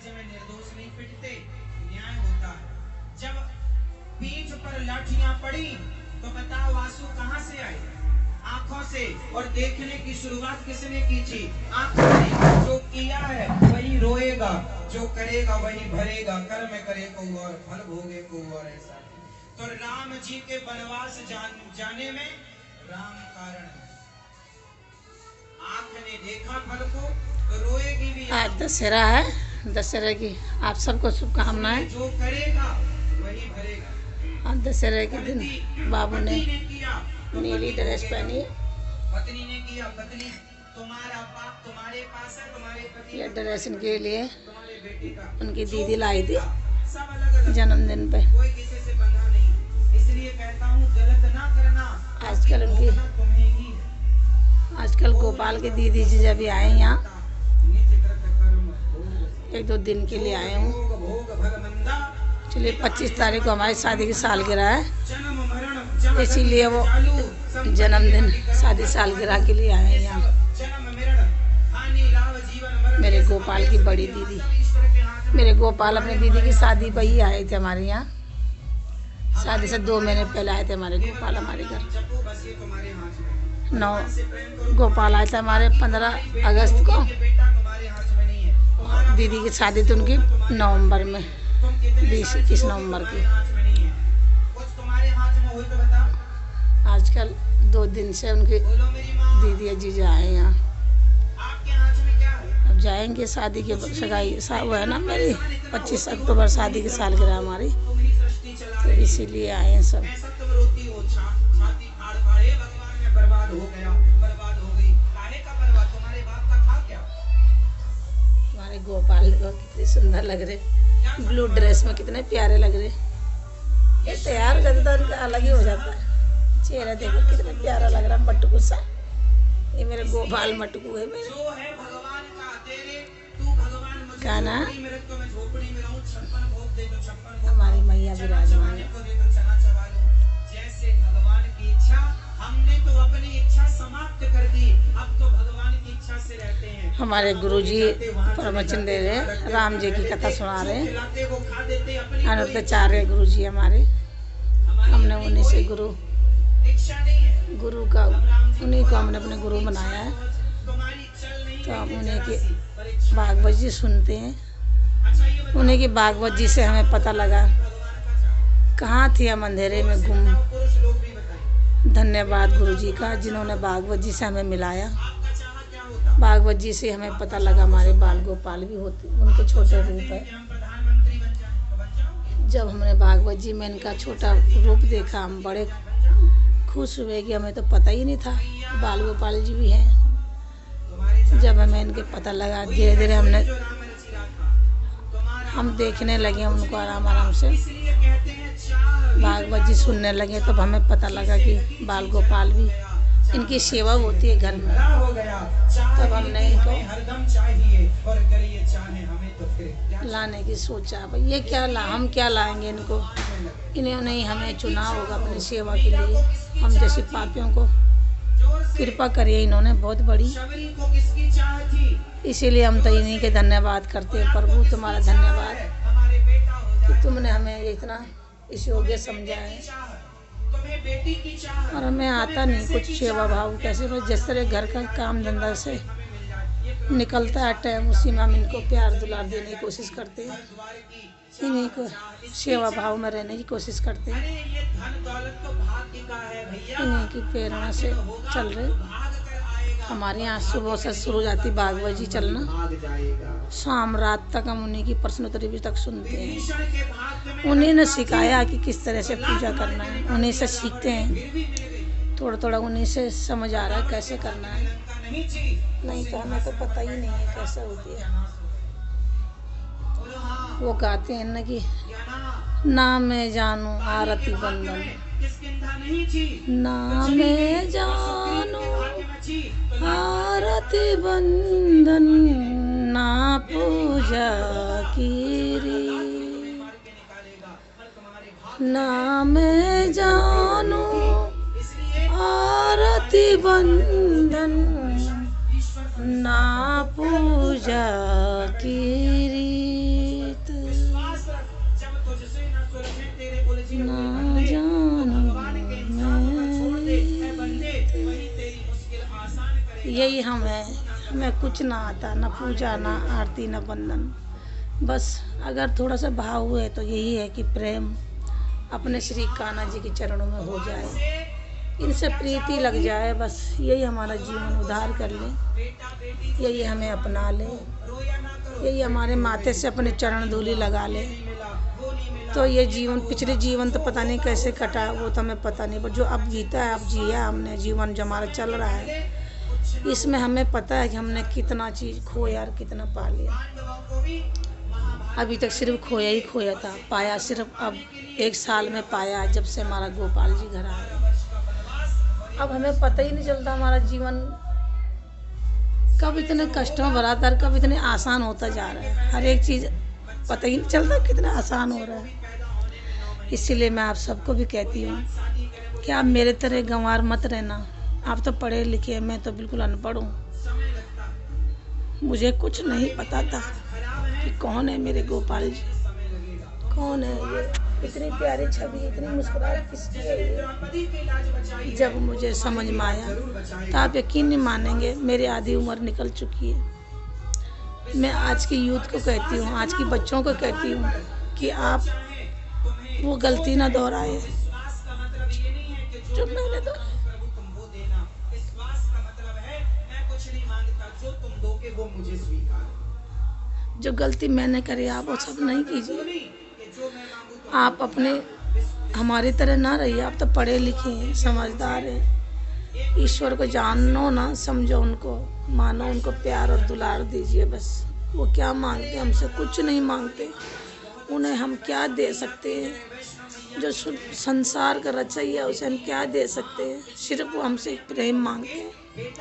राज्य में निर्दोष नहीं पिटते, न्याय होता है। जब पीठ पर लाठियां पड़ी तो बताओ आंसू कहां से आए? आंखों से। और देखने की शुरुआत किसने की थी? आंखों से। जो किया है वही रोएगा, जो करेगा वही भरेगा। कर्म करे को और फल भोगे को और ऐसा। तो राम जी के वनवास जाने में राम कारण है। आंख ने देखा फल को तो रोएगी भी। आज दशहरा है, दशहरे की आप सबको शुभकामनाएं। जो करेगा वही भरेगा। आज दशहरे के दिन बाबू ने नीली ड्रेस पहनी है। पत्नी ने किया। पत्नी तुम्हारा पाप तुम्हारे पास है, तुम्हारे पति ये ड्रेस इनके लिए तुम्हारे बेटे का उनकी दीदी लाई थी सब अलग अलग, जन्मदिन पे। कोई किसी से बंधा नहीं। इसलिए कहता हूँ गलत ना करना। आजकल उनकी तुम्हें ही है। आजकल गोपाल के दीदी जी जब आए यहाँ, निजकृत कर्म भोग 1-2 दिन के लिए आए हूँ। भोग भगवंदा। चलिए 25 तारीख को हमारी शादी की सालगिरह है, जन्म मरण इसीलिए वो जन्मदिन शादी सालगिरह के लिए आए हैं यहाँ। जन्म मरण हानि लाभ जीवन मरण। मेरे गोपाल की बड़ी दीदी, मेरे गोपाल अपनी दीदी की शादी पर ही आए थे हमारे यहाँ। शादी से 2 महीने पहले आए थे हमारे गोपाल हमारे घर। 9 गोपाल आए थे हमारे 15 अगस्त को। दीदी की शादी थी उनकी नवंबर में, 20-21 नवंबर की। आजकल 2 दिन से उनकी दीदी जीजा आए यहाँ। अब जाएंगे शादी के सगाई वो है ना मेरी 25 अक्टूबर शादी की सालगिरह हमारी, तो इसीलिए आए हैं सब। हमारे गोपाल देखो कितने सुंदर लग रहे, ब्लू ड्रेस में कितने प्यारे लग रहे। ये तैयार हो जाता तो उनका अलग ही हो जाता है। चेहरा देखो कितना प्यारा लग रहा, मटकू सा। ये मेरे गोपाल मटकू है मेरे। गाना हमारी मैया विराजमान है। जैसे भगवान की इच्छा, हमने तो अपनी इच्छा समाप्त कर दी, अब तो भगवान की इच्छा से रहते हैं। हमारे गुरुजी प्रवचन दे रहे हैं, राम जी की कथा सुना रहे हैं। अनंताचार्य गुरुजी हमारे, हमने उन्हीं से गुरु का उन्हीं को हमने अपने गुरु बनाया है। तो हम उन्हीं के भागवत जी सुनते हैं। उन्हीं की भागवत जी से हमें पता लगा कहाँ थी हम अंधेरे में गुम। धन्यवाद गुरु जी का, जिन्होंने भागवत जी से हमें मिलाया। भागवत जी से हमें पता लगा हमारे बाल गोपाल भी होते, उनके छोटे रूप है। जब हमने भागवत जी में इनका छोटा रूप देखा, हम बड़े खुश हुए कि हमें तो पता ही नहीं था बाल गोपाल जी भी हैं। जब हमें इनके पता लगा, धीरे धीरे हम देखने लगे उनको आराम आराम से, भागवत जी सुनने लगे। तब हमें पता लगा कि बाल गोपाल भी इनकी सेवा होती है घर में। तब हमने इनको लाने की सोचा, भाई ये क्या हम क्या लाएंगे इनको, इन्होंने ही हमें चुना होगा अपनी सेवा के लिए। हम जैसे पापियों को कृपा करिए इन्होंने बहुत बड़ी, इसीलिए हम तो इन्हीं के धन्यवाद करते हैं। प्रभु तुम्हारा धन्यवाद कि तुमने हमें इतना इस योग्य समझा है। और हमें आता नहीं कुछ सेवा भाव कैसे, बस जिस तरह घर का काम धंधा से निकलता है टाइम, उसी में हम इनको प्यार दुलार देने की कोशिश करते हैं। इन्हीं को सेवा भाव में रहने की कोशिश करते हैं। इन्हीं की प्रेरणा से चल रहे। हमारे यहाँ सुबह से शुरू हो जाती भागवत जी चलना, शाम रात तक हम उन्हीं की प्रश्नोत्तरी भी तक सुनते हैं। उन्हीं ने सिखाया कि किस तरह से पूजा करना है, उन्हीं से सीखते हैं। थोड़ा थोड़ा उन्हीं से समझ आ रहा है कैसे करना है, नहीं तो हमें तो पता ही नहीं है कैसे होती है। वो गाते हैं ना कि ना मैं जानू आरती बंदन, ना मैं जानू आरती बंदन, ना पूजा कीरी, ना मैं जानू आरती बंदन, ना पूजा कीरी। यही हम हैं। हमें कुछ ना आता, ना पूजा, ना आरती, ना बंदन। बस अगर थोड़ा सा भाव हुए तो यही है कि प्रेम अपने श्री कान्हा जी के चरणों में हो जाए, इनसे प्रीति लग जाए। बस यही हमारा जीवन उद्धार कर ले, यही हमें अपना ले, यही हमारे माथे से अपने चरण धूलि लगा ले। तो ये जीवन, पिछले जीवन तो पता नहीं कैसे कटा, वो तो हमें पता नहीं, पर जो अब जीता है, अब जिया हमने जीवन जो हमारा चल रहा है, इसमें हमें पता है कि हमने कितना चीज़ खोया और कितना पा लिया। अभी तक सिर्फ खोया ही खोया था, पाया सिर्फ अब 1 साल में पाया, जब से हमारा गोपाल जी घर आए। अब हमें पता ही नहीं चलता हमारा जीवन कब इतने कष्टों में भरा था और कब इतने आसान होता जा रहा है। हर एक चीज़ पता ही नहीं चलता कितना आसान हो रहा है। इसीलिए मैं आप सबको भी कहती हूँ कि आप मेरे तरह गंवार मत रहना। आप तो पढ़े लिखे, मैं तो बिल्कुल अनपढ़ हूँ। मुझे कुछ नहीं पता था कि कौन है मेरे गोपाल जी, कौन है ये, इतनी प्यारी छवि, इतनी मुस्कुराहट किसकी है ये। जब मुझे समझ में आया तो आप यकीन नहीं मानेंगे, मेरी आधी उम्र निकल चुकी है। मैं आज की यूथ को कहती हूँ, आज की बच्चों को कहती हूँ कि आप वो गलती ना दोहराए जो मैंने दोहराई। जो गलती मैंने करी आप वो सब नहीं कीजिए। आप अपने हमारी तरह ना रहिए। आप तो पढ़े लिखे हैं, समझदार हैं। ईश्वर को जानो ना, समझो उनको, मानो उनको, प्यार और दुलार दीजिए। बस वो क्या मांगते, हमसे कुछ नहीं मांगते। उन्हें हम क्या दे सकते हैं? जो संसार का रचैया उसे हम क्या दे सकते हैं? सिर्फ वो हमसे प्रेम मांगते हैं,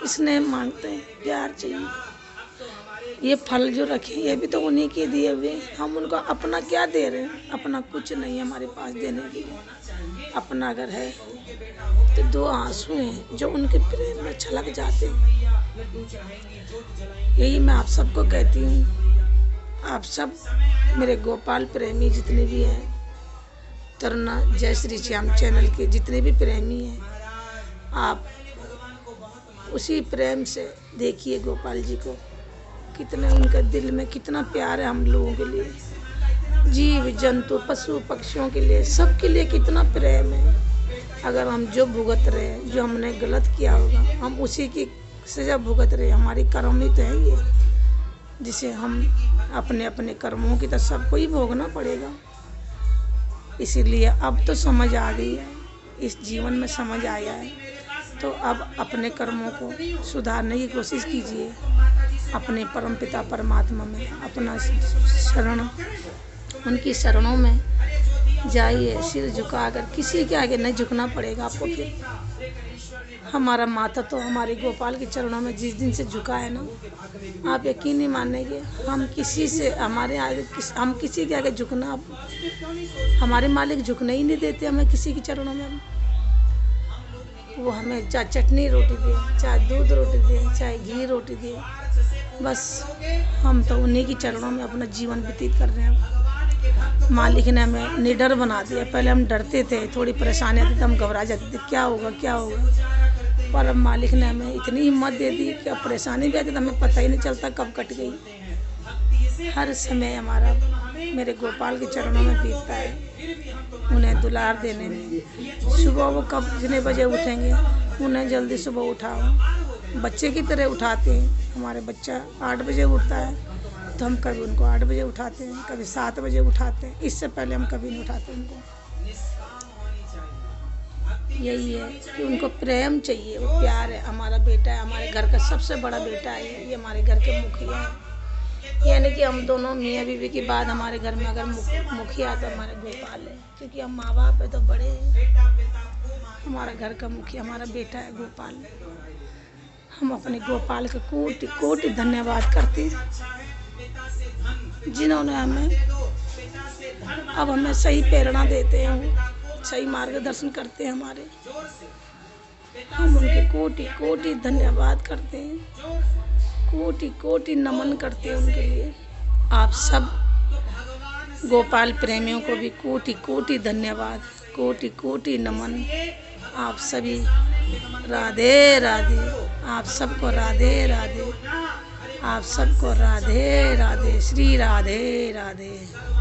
स्नेह मांगते हैं, प्यार चाहिए। ये फल जो रखे ये भी तो उन्हीं के दिए हुए। हम उनको अपना क्या दे रहे हैं? अपना कुछ नहीं है हमारे पास देने के लिए। अपना अगर है तो 2 आंसू हैं जो उनके प्रेम में छलक जाते हैं। यही मैं आप सबको कहती हूँ। आप सब मेरे गोपाल प्रेमी जितने भी हैं, तरुणा जय श्री श्याम चैनल के जितने भी प्रेमी हैं, आप उसी प्रेम से देखिए गोपाल जी को। कितने उनके दिल में कितना प्यार है हम लोगों के लिए, जीव जंतु पशु पक्षियों के लिए, सबके लिए कितना प्रेम है। अगर हम जो भुगत रहे हैं, जो हमने गलत किया होगा, हम उसी की सजा भुगत रहे। हमारी कर्म ही तो है ये, जिसे हम अपने अपने कर्मों की तो सबको ही भोगना पड़ेगा। इसीलिए अब तो समझ आ गई है, इस जीवन में समझ आया है। तो अब अपने कर्मों को सुधारने की कोशिश कीजिए। अपने परमपिता परमात्मा में अपना शरण, उनकी शरणों में जाइए, सिर झुकाकर। किसी के आगे नहीं झुकना पड़ेगा आपको। फिर हमारा माथा तो हमारे गोपाल के चरणों में जिस दिन से झुका है ना, आप यकीन नहीं मानेंगे, हम किसी से हमारे आगे हम किसी के आगे झुकना, हमारे मालिक झुकने ही नहीं देते हमें किसी के चरणों में। वो हमें चाहे चटनी रोटी दे, चाहे दूध रोटी दे, चाहे घी रोटी दे, बस हम तो उन्हीं की चरणों में अपना जीवन व्यतीत कर रहे हैं। मालिक ने हमें निडर बना दिया। पहले हम डरते थे, थोड़ी परेशानी आती थी, हम घबरा जाते थे, क्या होगा क्या होगा। पर अब मालिक ने हमें इतनी हिम्मत दे दी कि अब परेशानी भी आती तो हमें पता ही नहीं चलता कब कट गई। हर समय हमारा मेरे गोपाल के चरणों में बीतता है, उन्हें दुलार देने में। सुबह वो कब कितने बजे उठेंगे, उन्हें जल्दी सुबह उठाओ, बच्चे की तरह उठाते हैं। हमारे बच्चा 8 बजे उठता है तो हम कभी उनको 8 बजे उठाते हैं, कभी 7 बजे उठाते हैं। इससे पहले हम कभी नहीं उठाते उनको। यही है कि उनको प्रेम चाहिए, वो प्यार है। हमारा बेटा है, हमारे घर का सबसे बड़ा बेटा है ये हमारे घर के मुखिया है। यानी कि हम दोनों मियाँ बीवी के बाद हमारे घर में अगर मुखिया तो हमारे गोपाल है, क्योंकि हम माँ बाप है तो बड़े हैं। हमारा घर का मुखिया हमारा बेटा है गोपाल। हम अपने गोपाल का कोटि कोटि धन्यवाद करते हैं, जिन्होंने अब हमें सही प्रेरणा देते हैं, सही मार्गदर्शन करते हैं हमारे। हम उनके कोटि कोटि धन्यवाद करते हैं, कोटि कोटि नमन करते हैं उनके लिए। आप सब गोपाल प्रेमियों को भी कोटि कोटि धन्यवाद, कोटि कोटि नमन। आप सभी राधे राधे। आप सबको राधे राधे। आप सबको राधे राधे। श्री राधे राधे।